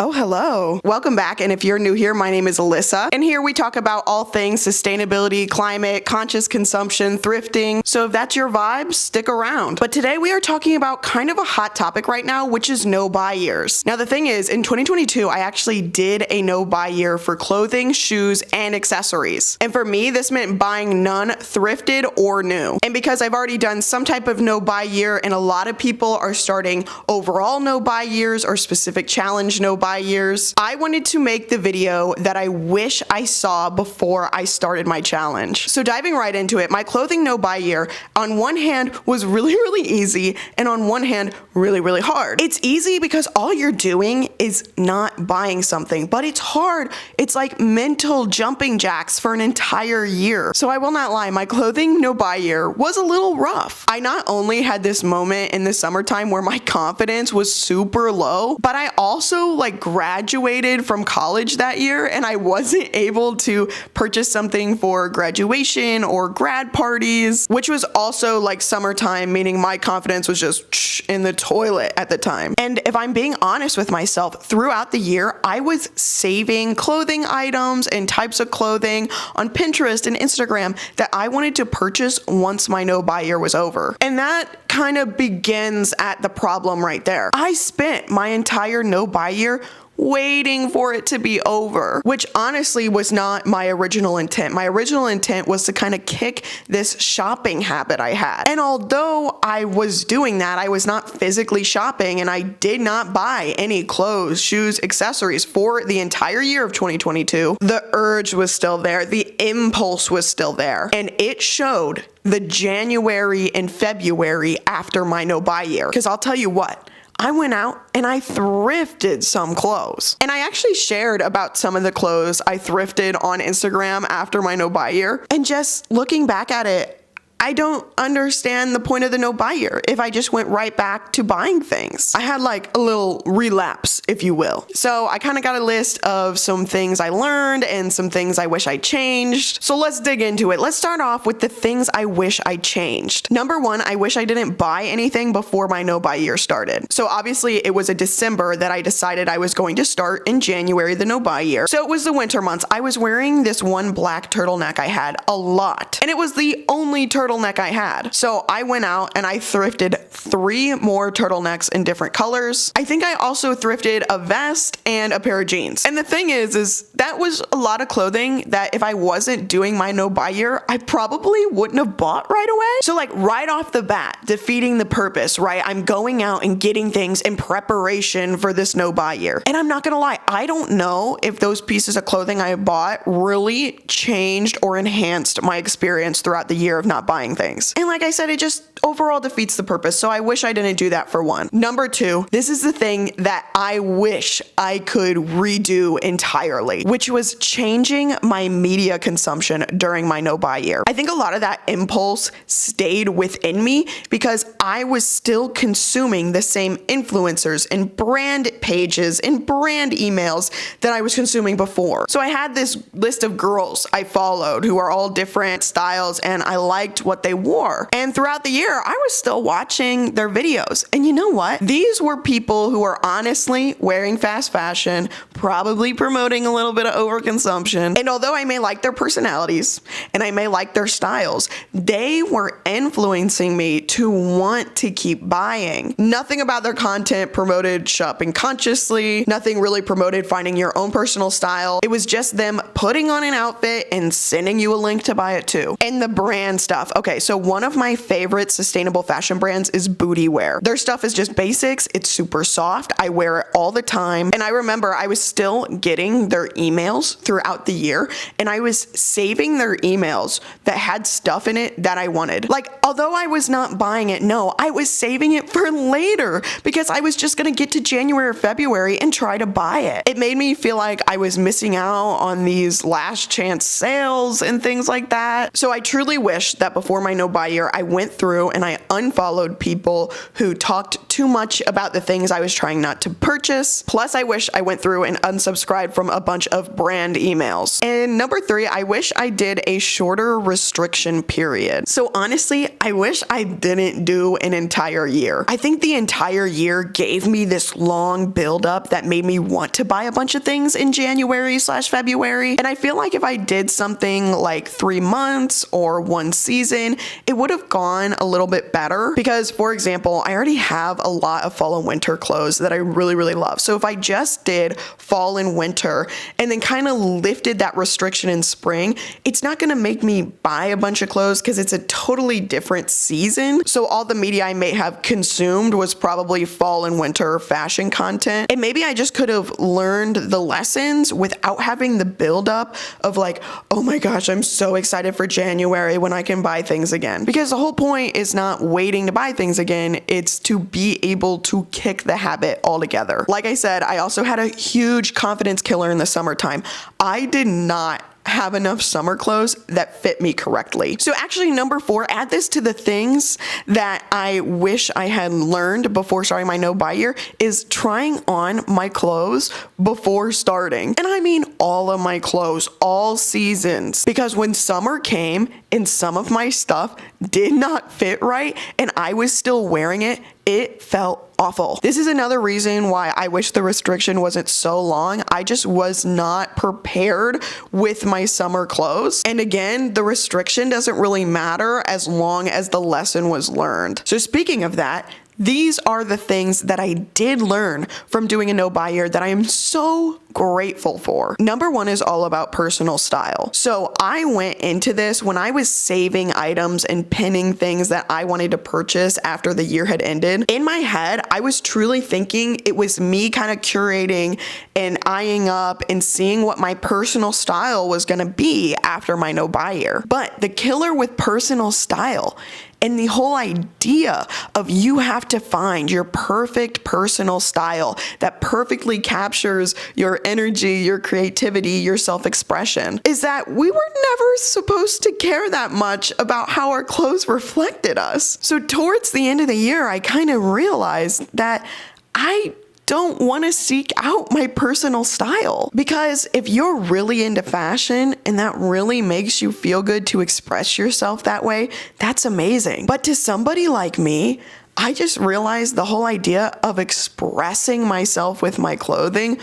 Oh, hello. Welcome back. And if you're new here, my name is Alyssa. And here we talk about all things sustainability, climate, conscious consumption, thrifting. So if that's your vibe, stick around. But today we are talking about kind of a hot topic right now, which is no-buy years. Now, the thing is, in 2022, I actually did a no-buy year for clothing, shoes, and accessories. And for me, this meant buying none thrifted or new. And because I've already done some type of no-buy year, and a lot of people are starting overall no-buy years or specific challenge no-buy years, I wanted to make the video that I wish I saw before I started my challenge. So diving right into it, my clothing no-buy year on one hand was really easy, and on one hand really hard. It's easy because all you're doing is not buying something, but it's hard. It's like mental jumping jacks for an entire year. So I will not lie, my clothing no-buy year was a little rough. I not only had this moment in the summertime where my confidence was super low, but I also graduated from college that year, and I wasn't able to purchase something for graduation or grad parties, which was also summertime, meaning my confidence was just in the toilet at the time. And if I'm being honest with myself, throughout the year, I was saving clothing items and types of clothing on Pinterest and Instagram that I wanted to purchase once my no-buy year was over. And that kind of begins at the problem right there. I spent my entire no-buy year waiting for it to be over, which honestly was not my original intent. My original intent was to kind of kick this shopping habit I had. And although I was doing that, I was not physically shopping, and I did not buy any clothes, shoes, accessories for the entire year of 2022. The urge was still there. The impulse was still there. And it showed the January and February after my no-buy year. Because I'll tell you what, I went out and I thrifted some clothes. And I actually shared about some of the clothes I thrifted on Instagram after my no-buy year. And just looking back at it, I don't understand the point of the no-buy year if I just went right back to buying things. I had a little relapse, if you will. So I kind of got a list of some things I learned and some things I wish I changed. So let's dig into it. Let's start off with the things I wish I changed. Number one, I wish I didn't buy anything before my no-buy year started. So obviously it was a December that I decided I was going to start in January, the no-buy year. So it was the winter months. I was wearing this one black turtleneck I had a lot, and it was the only turtleneck I had. So I went out and I thrifted 3 more turtlenecks in different colors. I think I also thrifted a vest and a pair of jeans. And the thing is that was a lot of clothing that if I wasn't doing my no-buy year, I probably wouldn't have bought right away. So right off the bat, defeating the purpose, right? I'm going out and getting things in preparation for this no-buy year. And I'm not gonna lie, I don't know if those pieces of clothing I bought really changed or enhanced my experience throughout the year of not buying things. And like I said, it just overall defeats the purpose. So I wish I didn't do that for one. Number two, this is the thing that I wish I could redo entirely, which was changing my media consumption during my no-buy year. I think a lot of that impulse stayed within me because I was still consuming the same influencers and brand pages and brand emails that I was consuming before. So I had this list of girls I followed who are all different styles, and I liked what they wore. And throughout the year, I was still watching their videos. And you know what? These were people who are honestly wearing fast fashion, probably promoting a little bit of overconsumption. And although I may like their personalities and I may like their styles, they were influencing me to want to keep buying. Nothing about their content promoted shopping consciously. Nothing really promoted finding your own personal style. It was just them putting on an outfit and sending you a link to buy it too. And the brand stuff. Okay, so one of my favorite sustainable fashion brands is Bootywear. Their stuff is just basics. It's super soft. I wear it all the time. And I remember I was still getting their emails throughout the year, and I was saving their emails that had stuff in it that I wanted. Although I was not buying it, no, I was saving it for later because I was just gonna get to January or February and try to buy it. It made me feel like I was missing out on these last chance sales and things like that. So I truly wish that before my no-buy year, I went through through and I unfollowed people who talked too much about the things I was trying not to purchase. Plus, I wish I went through and unsubscribed from a bunch of brand emails. And number 3, I wish I did a shorter restriction period. So honestly, I wish I didn't do an entire year. I think the entire year gave me this long buildup that made me want to buy a bunch of things in January/February. And I feel like if I did something like 3 months or 1 season, it would have gone a little bit better because, for example, I already have a lot of fall and winter clothes that I really, really love. So if I just did fall and winter and then kind of lifted that restriction in spring, it's not going to make me buy a bunch of clothes because it's a totally different season. So all the media I may have consumed was probably fall and winter fashion content. And maybe I just could have learned the lessons without having the buildup of like, oh my gosh, I'm so excited for January when I can buy things again. Because the whole point is not waiting to buy things again, it's to be able to kick the habit altogether. Like I said, I also had a huge confidence killer in the summertime. I did not have enough summer clothes that fit me correctly. So actually, number 4, add this to the things that I wish I had learned before starting my no buy year, is trying on my clothes before starting. And I mean all of my clothes, all seasons. Because when summer came and some of my stuff did not fit right and I was still wearing it, it felt awful. This is another reason why I wish the restriction wasn't so long. I just was not prepared with my summer clothes. And again, the restriction doesn't really matter as long as the lesson was learned. So speaking of that, these are the things that I did learn from doing a no buy year that I am so grateful for. Number 1 is all about personal style. So I went into this when I was saving items and pinning things that I wanted to purchase after the year had ended. In my head, I was truly thinking it was me kind of curating and eyeing up and seeing what my personal style was going to be after my no buy year. But the killer with personal style and the whole idea of you have to find your perfect personal style that perfectly captures your energy, your creativity, your self-expression is that we were never supposed to care that much about how our clothes reflected us. So towards the end of the year, I kind of realized that I don't want to seek out my personal style. Because if you're really into fashion and that really makes you feel good to express yourself that way, that's amazing. But to somebody like me, I just realized the whole idea of expressing myself with my clothing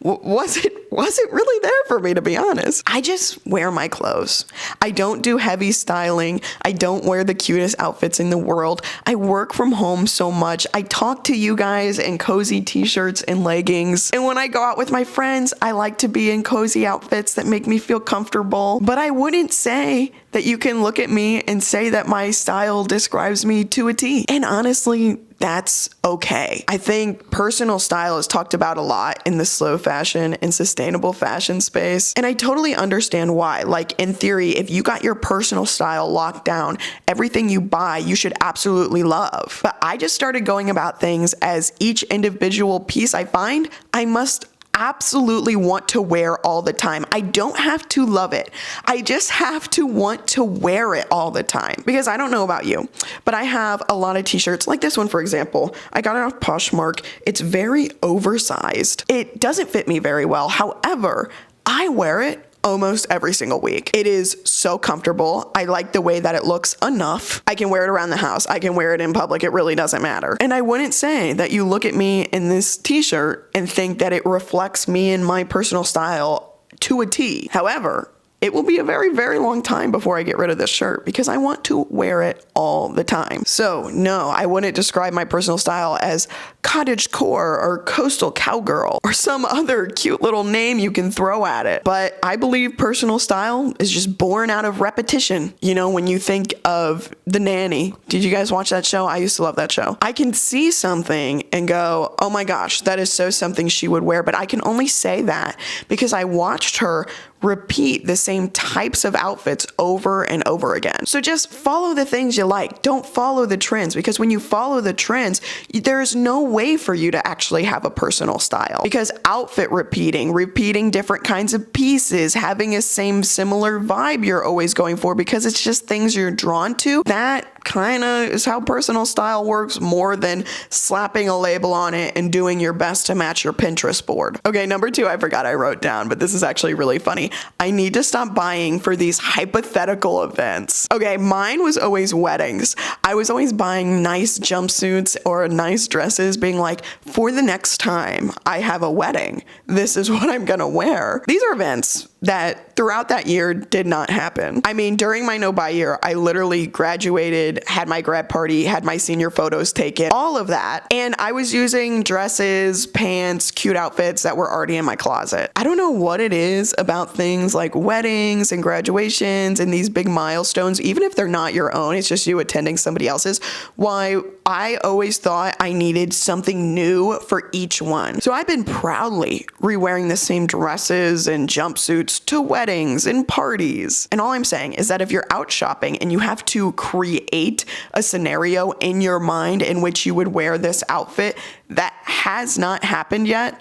wasn't really there for me, to be honest. I just wear my clothes. I don't do heavy styling. I don't wear the cutest outfits in the world. I work from home so much. I talk to you guys in cozy t-shirts and leggings. And when I go out with my friends, I like to be in cozy outfits that make me feel comfortable. But I wouldn't say that you can look at me and say that my style describes me to a T. And honestly, that's okay. I think personal style is talked about a lot in the slow fashion and sustainable fashion space. And I totally understand why. Like in theory, if you got your personal style locked down, everything you buy, you should absolutely love. But I just started going about things as each individual piece I find, I must absolutely want to wear all the time. I don't have to love it. I just have to want to wear it all the time. Because I don't know about you, but I have a lot of t-shirts like this one, for example. I got it off Poshmark. It's very oversized. It doesn't fit me very well. However, I wear it almost every single week. It is so comfortable. I like the way that it looks enough. I can wear it around the house. I can wear it in public. It really doesn't matter. And I wouldn't say that you look at me in this t-shirt and think that it reflects me and my personal style to a T. However, it will be a very, very long time before I get rid of this shirt because I want to wear it all the time. So no, I wouldn't describe my personal style as cottagecore or coastal cowgirl or some other cute little name you can throw at it. But I believe personal style is just born out of repetition. You know, when you think of The Nanny, did you guys watch that show? I used to love that show. I can see something and go, oh my gosh, that is so something she would wear. But I can only say that because I watched her repeat the same types of outfits over and over again. So just follow the things you like. Don't follow the trends, because when you follow the trends, there's no way for you to actually have a personal style, because outfit repeating different kinds of pieces, having a similar vibe you're always going for because it's just things you're drawn to, that kind of is how personal style works, more than slapping a label on it and doing your best to match your Pinterest board. Okay, number 2, I forgot I wrote down, but this is actually really funny. I need to stop buying for these hypothetical events. Okay, mine was always weddings. I was always buying nice jumpsuits or nice dresses, being like, for the next time I have a wedding, this is what I'm gonna wear. These are events that throughout that year did not happen. I mean, during my no-buy year, I literally graduated, had my grad party, had my senior photos taken, all of that. And I was using dresses, pants, cute outfits that were already in my closet. I don't know what it is about things like weddings and graduations and these big milestones, even if they're not your own, it's just you attending somebody else's, why I always thought I needed something new for each one. So I've been proudly re-wearing the same dresses and jumpsuits to weddings and parties. And all I'm saying is that if you're out shopping and you have to create a scenario in your mind in which you would wear this outfit that has not happened yet,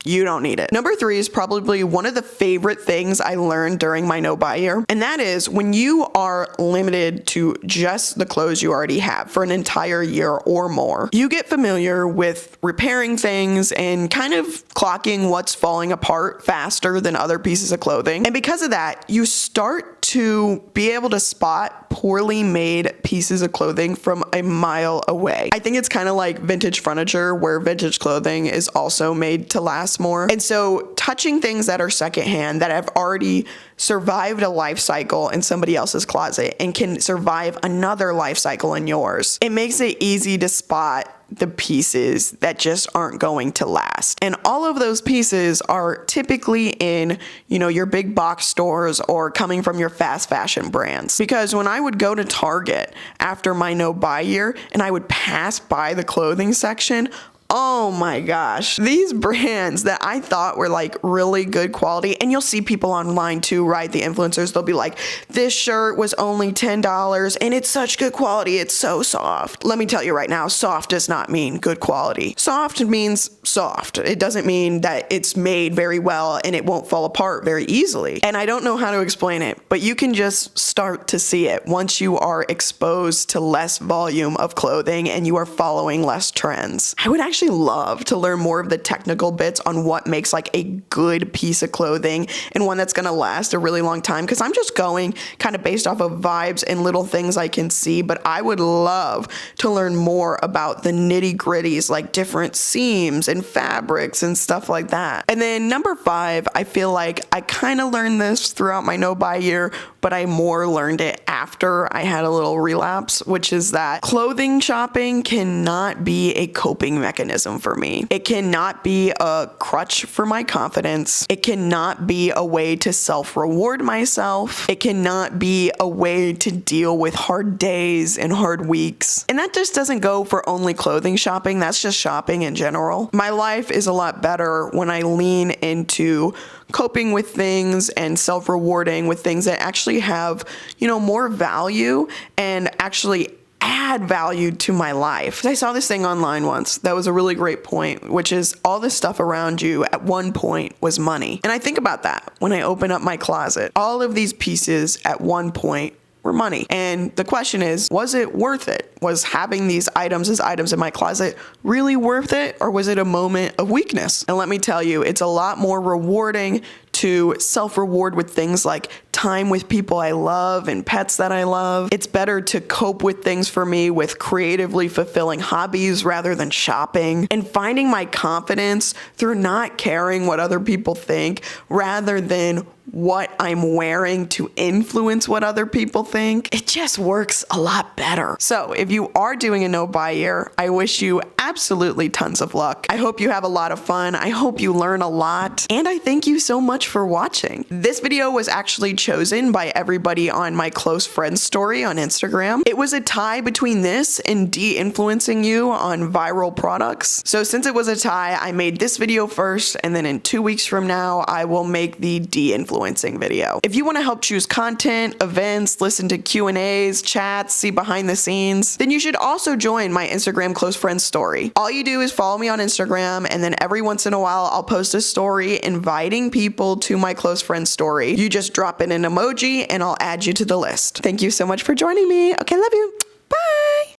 you don't need it. Number 3 is probably one of the favorite things I learned during my no-buy year, and that is when you are limited to just the clothes you already have for an entire year or more, you get familiar with repairing things and kind of clocking what's falling apart faster than other pieces of clothing. And because of that, you start to be able to spot poorly made pieces of clothing from a mile away. I think it's kind of like vintage furniture, where vintage clothing is also made to last more. And so touching things that are secondhand, that have already survived a life cycle in somebody else's closet and can survive another life cycle in yours, it makes it easy to spot the pieces that just aren't going to last. And all of those pieces are typically in, your big box stores or coming from your fast fashion brands. Because when I would go to Target after my no-buy year and I would pass by the clothing section, oh my gosh, these brands that I thought were like really good quality, and you'll see people online too, right? The influencers, they'll be like, this shirt was only $10 and it's such good quality, it's so soft. Let me tell you right now, soft does not mean good quality. Soft means soft. It doesn't mean that it's made very well and it won't fall apart very easily. And I don't know how to explain it, but you can just start to see it once you are exposed to less volume of clothing and you are following less trends. I would actually love to learn more of the technical bits on what makes like a good piece of clothing and one that's gonna last a really long time, because I'm just going kind of based off of vibes and little things I can see, but I would love to learn more about the nitty-gritties, like different seams and fabrics and stuff like that. And then number 5, I feel like I kind of learned this throughout my no-buy year, but I more learned it after I had a little relapse, which is that clothing shopping cannot be a coping mechanism for me. It cannot be a crutch for my confidence. It cannot be a way to self-reward myself. It cannot be a way to deal with hard days and hard weeks. And that just doesn't go for only clothing shopping. That's just shopping in general. My life is a lot better when I lean into coping with things and self-rewarding with things that actually have, more value and actually add value to my life. I saw this thing online once that was a really great point, which is all this stuff around you at one point was money. And I think about that when I open up my closet. All of these pieces at one point were money. And the question is, was it worth it? Was having these items as items in my closet really worth it? Or was it a moment of weakness? And let me tell you, it's a lot more rewarding to self-reward with things like time with people I love and pets that I love. It's better to cope with things for me with creatively fulfilling hobbies rather than shopping, and finding my confidence through not caring what other people think rather than what I'm wearing to influence what other people think. It just works a lot better. So if you are doing a no-buy year, I wish you absolutely tons of luck. I hope you have a lot of fun. I hope you learn a lot. And I thank you so much for watching. This video was actually chosen by everybody on my close friends story on Instagram. It was a tie between this and de-influencing you on viral products. So since it was a tie, I made this video first, and then in 2 weeks from now, I will make the de-influencing video. If you want to help choose content, events, listen to Q&As, chats, see behind the scenes, then you should also join my Instagram close friends story. All you do is follow me on Instagram, and then every once in a while, I'll post a story inviting people to my close friends story. You just drop in an emoji and I'll add you to the list. Thank you so much for joining me. Okay, love you. Bye.